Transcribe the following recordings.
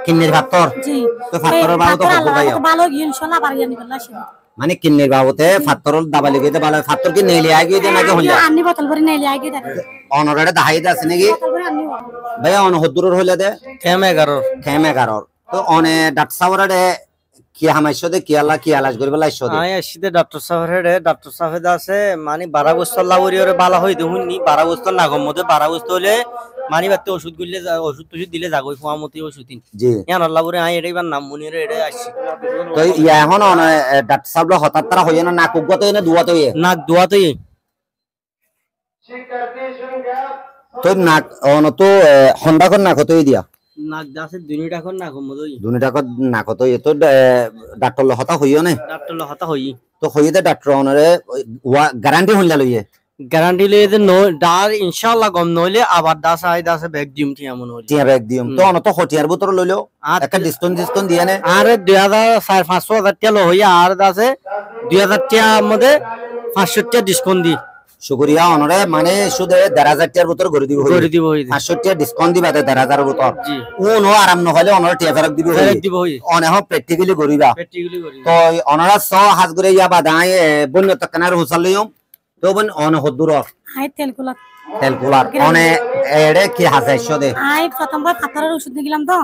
কিন্নির ফাত্তর জি তো ফাত্তরের বাবদ কত ভাইয়া ভালো ইনশাআল্লাহ পারিয়া নিবেলা ছিল মানে কিন্নির বাবদে ফাত্তরল দাবালি গইতে ভালো ফাত্তর কি নেলি আগে দে নাকি হইলা আন্নি বোতল ভরে নেলি আগে দে অনরেডে দাহাইতে আছে নাকি বোতল ভরে আন্নি ভাইয়া অন হদ্দুরর হইলা দে খেম 11 তো অনে ডাক্তার সাবরে কি হামাইছো দে কি আল্লাহ কি আলাজ করিবে লাইছো দে আয় আসিতে ডাক্তার সাহেব আছে মানে 12 বছর লাউরিয়রে বালা হই দেহুনি 12 বছর নাগম মধ্যে 12 বছর হলে মানি বাতে ওষুধ গুললে ওষুধ দিলে যাগই ফুয়ামতি ওষুধিন জি ইয়ান আল্লাহ বলে আয় এটাই নাম মুনিরে এটা আসি তো ইয়া এখন ডাক্তার সাহেব হঠাৎ তারা হইয়া না নাক উগতে না দুয়াতে হইয়া নাক দুয়াতেই তো নাক অন তো হন্ডা কোন নাক হতই দিয়া নাক দাসে দুনিটা কোন নাগম মধ্যে দুনিটা কোন নাক হতই তো ডাক্তার হতা হইয়া না ডাক্তার হতা হই তো হইতে ডাক্তার অনরে গ্যারান্টি হইলা লইয়ে গ্যারান্টি লইয়ে যে নো ডার ইনশাআল্লাহ গম নইলে আবার দাস আই দাসে ব্যাগ দিম টি এমন হইল টিয়া ব্যাগ দিম তো অন তো হটিয়ার বোতল লইলো একটা ডিসকাউন্ট দিয়ে নে আরে 2500 টাকা লো হইয়া আর দাসে 2000 টাকা মধ্যে 500 টাকা ডিসকাউন্ট দি শুকরিয়া অনরে মানে শুধু 1,500 টাকার বোতল করে দিব 500 টাকা ডিসকাউন্ট দিবা 1,500 বোতল ও আরাম নহলে অনরে টিয়া ফেরক দিব অনে হ প্র্যাকটিক্যালি করিবা তো অনরা স হাজ করে ইয়া বাদাই বন্য তকনার হুসাল লইম তো বন অন হদ্দুর আই তেলকুলার অনে এড়ে কি হাজাইছো দে আই প্রথমবার ফাত্তরের ওষুধ দিলাম তো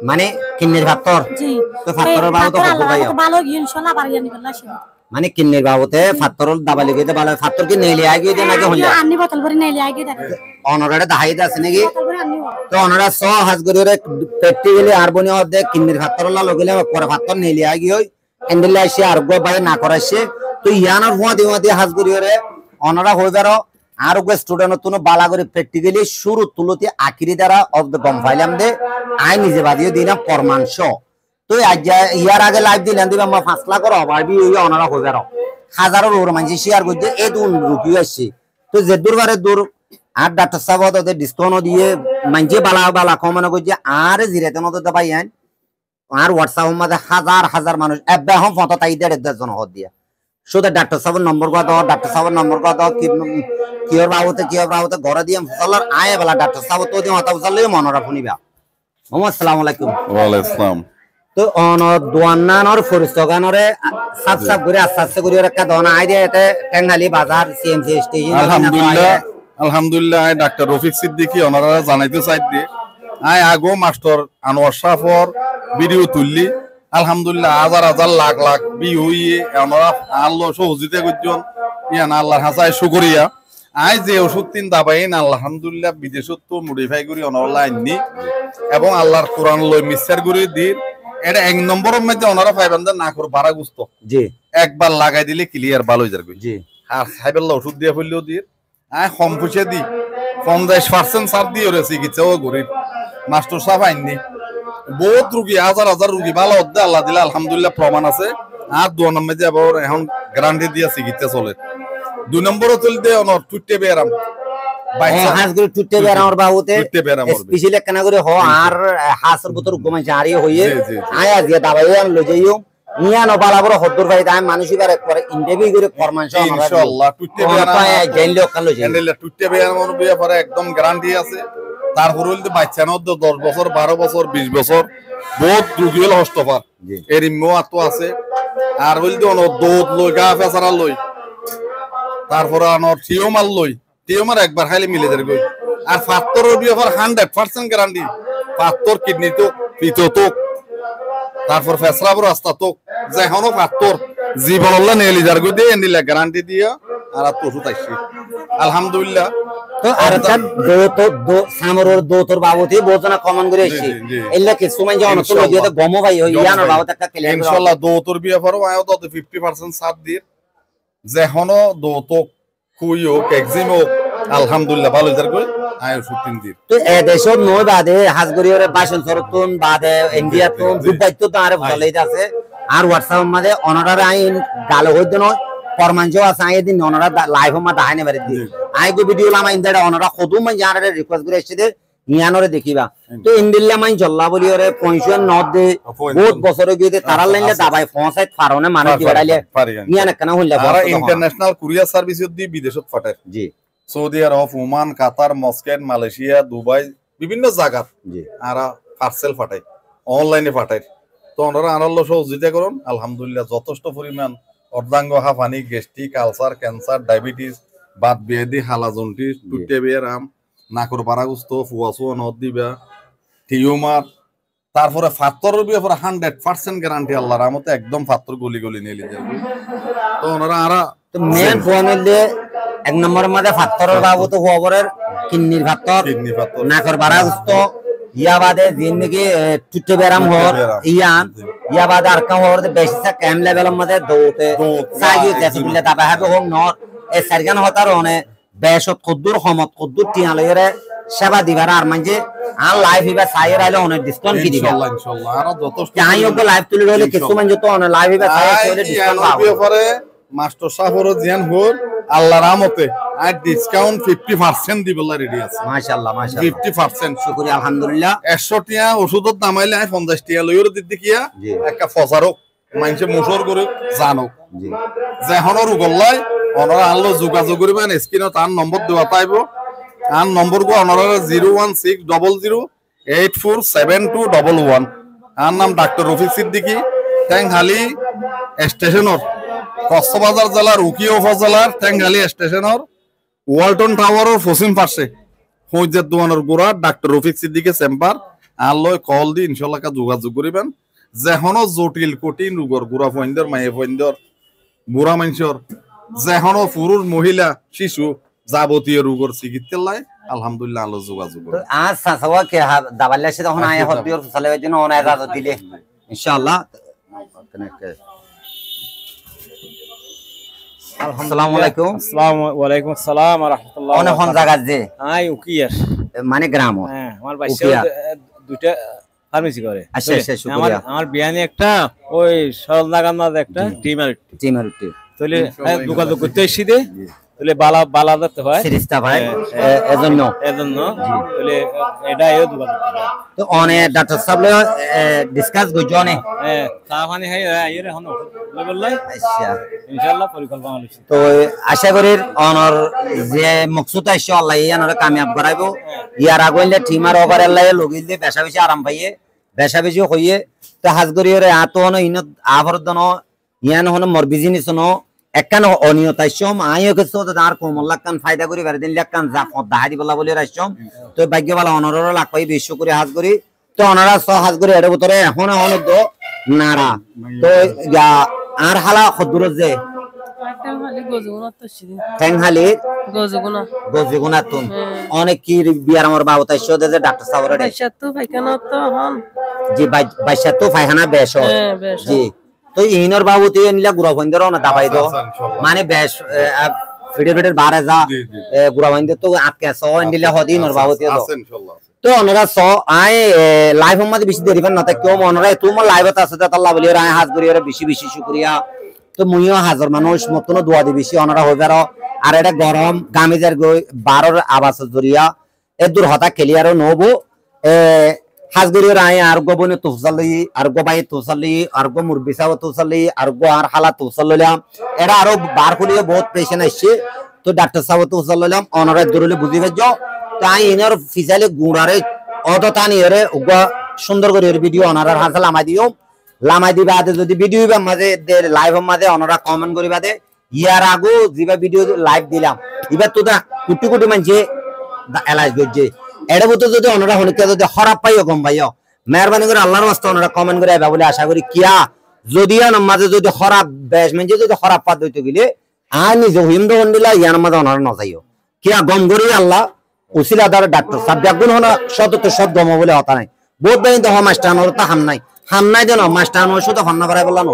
মানে কিন্নির ফাত্তর জি তো ফাত্তরের বাবদ কত ভাইয়া ভালো ইনশাআল্লাহ পারিয়া নিবেলা ছিল মানে কিন্নির বাবদে ফাত্তরল দাবালি গইতে ভালো ফাত্তর কি নেলি আগে দে নাকি হইলা আন্নি বোতল ভরে নেলি আগে দে অনরেডে দাহাইতে আছে নাকি বোতল ভরে আন্নি তো অনরা স হাজ করে প্র্যাকটিক্যালি আর বনি অর্ধে কিন্নির ফাত্তরলা লগিলে পরে ফাত্তর নেলি আগে হই এন্ডেলে আসে আর গো ভাই না করাইছে তো ইয়ানোর ফুয়া দিয়ে হাজ করে অনরা হইবারো আর গো স্টুডেন্ট তুনো বালা করে প্র্যাকটিক্যালি শুরু তুলতি আকিরি দ্বারা অফ দ্য গম ফাইলাম দে আই নিজে বাদিয়ে দিলাম প্রমাণশ তো আজ ইয়ার আগে লাইভ দিলাম দিবা মা 5 লাখ করে অভাবই হই অনরা হইবারো হাজারো ওর মানছি শেয়ার করতে এই দুন রুপি আসছে তো যে দূরবারে দূর আর ডাক্তার সাহেব ওদের ডিসকাউন্ট দিয়ে মানছে বালা কমানো করছে আর জিরাতে মতো ভাই আইন আর হোয়াটসঅ্যাপ মধ্যে হাজার মানুষ এবে হম ফটো তাই 1.5 জন হদ দিয়া শুধু ডাক্তার সাহেবের নম্বর কত ডাক্তার সাহেবের নম্বর কত কি বাবুতে ঘরে দিয়ে ফসলার আয় বেলা ডাক্তার সাহেব তো দিয়ে হতা ফসল মনরা শুনিবা আসসালামু আলাইকুম ওয়ালাইকুম আসসালাম তো অন দোয়ান্নানর ফরিস্তগানরে সাফ করে আস্তে করে একটা দোয়ানা আই দিয়ে এতে টেঙ্গালি বাজার সিএমসি স্টেশন আলহামদুলিল্লাহ ডাক্তার রফিক সিদ্দিকী ওনারা জানাইতে চাই দিয়ে আই আগো মাস্টার আনোয়ার শাহর ভিডিও তুললি আলহামদুলিল্লাহ হাজার লাখ বি হইয়ে ওনারা আল্লাহ সহজিতে করছেন ইয়ান আল্লাহর হাসায় শুকরিয়া আই যে ওষুধ তিন দাবাইন আলহামদুলিল্লাহ বিদেশত তো মডিফাই করি ওনারা আইননি এবং আল্লাহর কোরআন লই মিক্সার করে দি এটা 1 নম্বরের মধ্যে ওনারা পাইবেন না করে বাড়া গুস্ত জি একবার লাগাই দিলে ক্লিয়ার ভালো হয়ে যাবে জি আর খাইবেলা ওষুধ দিয়ে ফেললেও দিয়ে আয় কম পয়সা দি 50% ছাড় দিয়ে ওরে চিকিৎসাও গরিব মাস্টার সাহেব আইননি বহুত রুগী হাজার রুগী ভালো হতে আল্লাহ দিলে আলহামদুলিল্লাহ প্রমাণ আছে আর 2 নম্বরে যে আবার এখন গ্যারান্টি দিয়ে চিকিৎসা চলে 2 নম্বরও চলতে অনর টুটে বেরাম হাঁস করে টুটে বেরামর বাবুতে স্পেশালি কেনা করে হ আর হাঁসের ভিতর ঘুমাইছে আর হইয়ে আয়া দিয়ে দাবাই আমি লই যাইও নিয়া ন বালা বড় হদ্দুর ভাই দাম মানুষই বারে করে ইন্টারভিউ করে ফরমান সহ ইনশাআল্লাহ টুটে বেরাম গেল কালো হ্যান্ডেল টুটে বেরামর বিয়া পরে একদম গ্যারান্টি আছে তারপর হইলে বাচ্চা ন 10 বছর 12 বছর 20 বছর বহুত রোগী হল হস্তফার এর মোয়াত আছে আর হইলে অন দুধ লই গা ফেসারা লই তারপর আনর থিওমাল লই টিউমার একবার খাইলে মিলে যাবে আর ফাত্তরের বিয়ার 100% গ্যারান্টি ফাত্তর কিডনি তো পিত্ত তো তারপর ফেসরাবর রাস্তা তো যেখানো ফাত্তর জীবনল্লা নেলি যারগো দিয়ে নিলে গ্যারান্টি দিয়া আর তো ওষুধ আইছি আলহামদুলিল্লাহ তো আর একটা দো সামরর দো তোর বাবুতে বোঝনা কমন করে আসছে এল্লা কি সুমান যে অনতো লইতে গমো ভাই হইয়ানোর বাবুতে একটা ক্লিয়ার ইনশাআল্লাহ দো তোর বিয়ার আয়ও তো 50% সাথ দিয়ে যেখানো দো তো খুইও এক্সিমো আলহামদুলিল্লাহ ভালো যার কই আয় শুটিং দি তো এ দেশর নয় বাদে হাজগরিয়রে বাসন সরতুন বাদে ইন্ডিয়া তো দুবাইত তো আরে ভালোই আছে আর হোয়াটসঅ্যাপ মধ্যে অনারার আইন গালো হইতো নয় ফরমানজো আছে আই দিন অনারা লাইভ মা দাহাইনে বারে দি আই গো ভিডিও লামা ইনদাড়া অনারা খদু মান জানারে রিকোয়েস্ট করে এসে দে নিয়ানরে দেখিবা তো ইন্দিল্লা মাইন জল্লা বলিয়রে পয়সা নদ দে বহুত বছর গিয়ে তারা লাইনলে দাবাই ফসাইত ফারনে মানুষ কি বাড়াইলে নিয়ান কেন হইলা আর ইন্টারন্যাশনাল কুরিয়ার সার্ভিস দি বিদেশত ফাটায় জি সৌদি আরব ওমান কাতার মস্কেট মালয়েশিয়া দুবাই বিভিন্ন জায়গা জি আর পার্সেল ফাটায় অনলাইনে পাঠাই তো ওনারা আনাল্লো সহযোগিতা করুন আলহামদুলিল্লাহ যথেষ্ট পরিমাণ অর্ধাঙ্গ হাঁফানি gastric ulcer cancer diabetes Baat ব্যাধি হালাজন্টিস টুটে বেরাম নাকর পারাগুস্ত ফুয়াশু নদ দিবা টিউমার তারপরে ফাত্তরের ব্যাপারে 100% গ্যারান্টি আল্লাহর রহমতে একদম ফাত্তর গলি গলি নিয়ে যাবে তো ওনারা আরা তো মেন ফোন হইলে এক নম্বরের মধ্যে ফাত্তরের বাবু তো খবরের কিডনির ফাত্তর কিডনি ফাত্তর নাকর বারাগুস্ত ইয়া বাদে জিন্দগি টুটে বেরাম হর ইয়া বাদে আর কাম হর বেশি সা কম লেভেলের মধ্যে দৌতে সাইয়ে তেসবিল্লা দাবা হবে হোক নর এ সারগান হতার অনে বেশত কুদ্দুর খমত কুদ্দুর টিয়া লইরে সেবা দিবার আর মানে আর লাইভ হিবা সাইয়ের আইলে অনেক ডিসকাউন্ট কি দিবা ইনশাআল্লাহ ইনশাআল্লাহ আর যথেষ্ট যাই হোক লাইভ তুলি হলে কিছু মান যত অনে লাইভ হিবা সাইয়ের ডিসকাউন্ট পাবো পরে মাস্টার সাহেবর জিয়ান হল আল্লাহর রহমতে আর ডিসকাউন্ট 50% দিবলা রেডি আছে মাশাআল্লাহ মাশাআল্লাহ 50% শুকরিয়া আলহামদুলিল্লাহ 100 টিয়া ওষুধত নামাইলে 50 টিয়া লইর দিতে কিয়া একটা ফসারক মাইনসে মুসর করে জানো জি যেহন রুগল্লাই অনরা আনলো যোগাযোগ করিবেন স্ক্রিনত তার নম্বর দেওয়া পাইব আর নম্বর গো অনরা 01600847211 আর নাম ডাক্তার রফিক সিদ্দিকী ট্যাংহালি স্টেশনের কক্সবাজার জেলার উকিয়া উপজেলার ট্যাংহালি স্টেশনের ওয়ালটন টাওয়ারের পশ্চিম পাশে ফৌজের দোকানের গোড়া ডাক্তার রফিক সিদ্দিকী চেম্বার আর লয় কল দি ইনশাআল্লাহ যোগাযোগ করিবেন যেহন জটিল কঠিন রোগর গুড়া ফইন্দর মায়ে ফইন্দর বুড়া মানুষের যেহন পুরুষ মহিলা শিশু যাবতীয় রোগের চিকিৎসা লাই আলহামদুলিল্লাহ আল্লাহ যোগাযোগ করে আজ সাসওয়া কে দাবাল্লা সে তখন আয়া হদিয়র সালের জন্য অনেক ইজাজত দিলে ইনশাআল্লাহ আসসালামু আলাইকুম আসসালামু আলাইকুম আসসালাম ওয়া রাহমাতুল্লাহ অনেক কোন জায়গা যে আই উকিয়ার মানে গ্রাম হ্যাঁ আমার বাইশে দুইটা ফার্মেসি করে আচ্ছা আচ্ছা শুকরিয়া আমার বিয়ানে একটা ওই সরল নাগার মাঝে একটা টিমার তাহলে যোগাযোগ করতে এসে দে তাহলে বালা বালা দিতে হয় সিরিজটা ভাই এজন্য তাহলে এটা এও যোগাযোগ তো অনে ডাক্তার সাহেব ডিসকাস গজনে চা পানি খাই আইরে হন বললাই আচ্ছা ইনশাআল্লাহ পরিকল্পনা হইছে তো আশা করি অনর যে মকসুদ আছে আল্লাহ ইয়ানরে কামিয়াব করাইবো ইয়ার আগইলে টিমার ওভার আল্লাহ লগিলে বেশা বেশি আরাম পাইয়ে বেশা বেশি হইয়ে তো হাজগরিয়রে আতন ইনত আবরদন ইয়ান হন মর বিজনেস ন একখান অনিয়তাইছম আইও কিছু আর কোমল্লা কান ফায়দা করি বের দিন লাকান যা দাহাদি বলা বলি রাইছম তো ভাগ্যবালা অনরর লাখ পাই বিশ্ব করে হাজ করি তো অনরা স হাজ করি এর ভিতরে এখন অনেক দো নারা তো আর হালা খদুর যে ঠ্যাংহালি গজগুনা তুন অনেক কি বিয়ার আমার বাবু তাইছ যে ডাক্তার সাহেবের জি 22 তো ফায়খানা বেশ জি তো ইনর বাবুতে নিলা গুড়া বন্ধর না দাবাই দো মানে বেশ ফিডের বারে যা গুড়া বন্ধর তো আটকে সো নিলা হদি নর বাবুতে দো তো অনরা সো আই লাইভ মধ্যে বেশি দেরিবেন না তা কেউ মনরা তুমি লাইভত আছে তা আল্লাহ বলি রায় হাত করি বেশি বেশি শুকরিয়া তো মুইও হাজার মানুষ মতন দোয়া দি বেশি অনরা হইবার আর এটা গরম গামিজার গই 12 আবাস জরিয়া এ দূর হতা ক্লিয়ার নবো হাজগরি রায় আর গোবনে তোসালি আর গোবাই তোসালি আর গো মুরবিসাও তোসালি আর গো আর হালা তোসাললাম এরা আরো বার খুলিয়ে বহুত পেশেন্ট আসছে তো ডাক্তার সাহেব তোসাললাম অনরা দূরলে বুঝি গেছো তাই ইনার ফিজালে গুড়ারে অদতানি এরে উগা সুন্দর করে ভিডিও অনারার হাতে লামাই দিও লামাই দিবা আদে যদি ভিডিও বা মাঝে লাইভ মাঝে অনরা কমেন্ট করিবা দে ইয়ার আগো জিবা ভিডিও লাইভ দিলাম এবার তো দা কোটি কোটি মানছে এলাজ গজে এড়ে বতো যদি অনরা হনিকা যদি খারাপ পাইও গম পাইও মেহরবানি করে আল্লাহর ওয়াস্তে অনরা কমেন্ট করে আইবা বলে আশা করি কিয়া যদি আর মাঝে যদি খারাপ বেশ মানছে যদি খারাপ পাদ হইতো গিলে আর নিজে হিন্দু হন্ডিলা ইয়ার মাঝে অনরা ন যাইও কিয়া গম করি আল্লাহ উসিলাদার ডাক্তার সাবজেক্ট গুণ হনা শততে শত গম বলে হতা নাই বহুত বেইন তো মাস্টারনর তা হাম নাই দেন মাস্টারনর শুধু হন্না করাই বললাম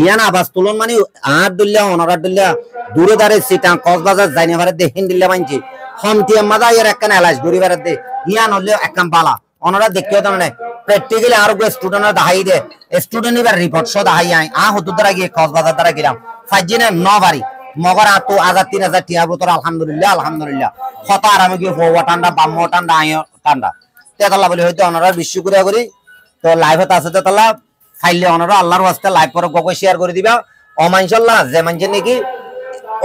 ইয়ান আবাস তুলন মানে আর দুল্লা অনরা দুল্লা দূরে দাঁড়ে সিটা কক্সবাজার যাইনে পারে দে হিন্দিল্লা মানছি হমটিয়া মাদা ইয়ার একখান এলাজ গরি পারে দে ইয়ান হলে একখান বালা অনরা দেখিও তো না প্র্যাকটিক্যালি আর গো স্টুডেন্ট দাহাই দে স্টুডেন্ট এবার রিপোর্ট সহ দাহাই আই হতুর দ্বারা গিয়ে কক্সবাজার দ্বারা গেলাম ফাইজিনে 9 বাড়ি মগর আতো 1000-3000 টিয়া বতর আলহামদুলিল্লাহ কথা আরামে গিয়ে হওয়া ঠান্ডা বাম্ম ঠান্ডা আয় ঠান্ডা তেতলা বলে হয়তো অনরা বিশ্ব করে করি তো লাইভত আছে তেতলা ফাইলে অনরা আল্লাহর ওয়াস্তে লাইভ করে গগো শেয়ার করে দিবা অমানশাল্লাহ যে মানছে নাকি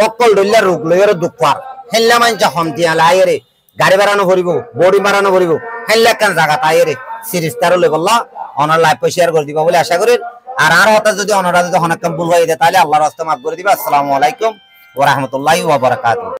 অকল দল্লা রোগ লয়ের দুঃখার হেল্লা মানছে হমতিয়া লাইরে গাড়ি বাড়ানো ভরিব বডি বাড়ানো ভরিব হেল্লা কান জায়গা তাইরে সিরিজ তারও লেগল্লা অনার লাইভ শেয়ার করে দিবা বলে আশা করি আর হতা যদি অনারা যদি অনেক ভুল হয়ে যায় তাহলে আল্লাহর রাস্তা মাফ করে দিবা আসসালামু আলাইকুম ওয়া রাহমাতুল্লাহি ওয়া বারাকাতুহু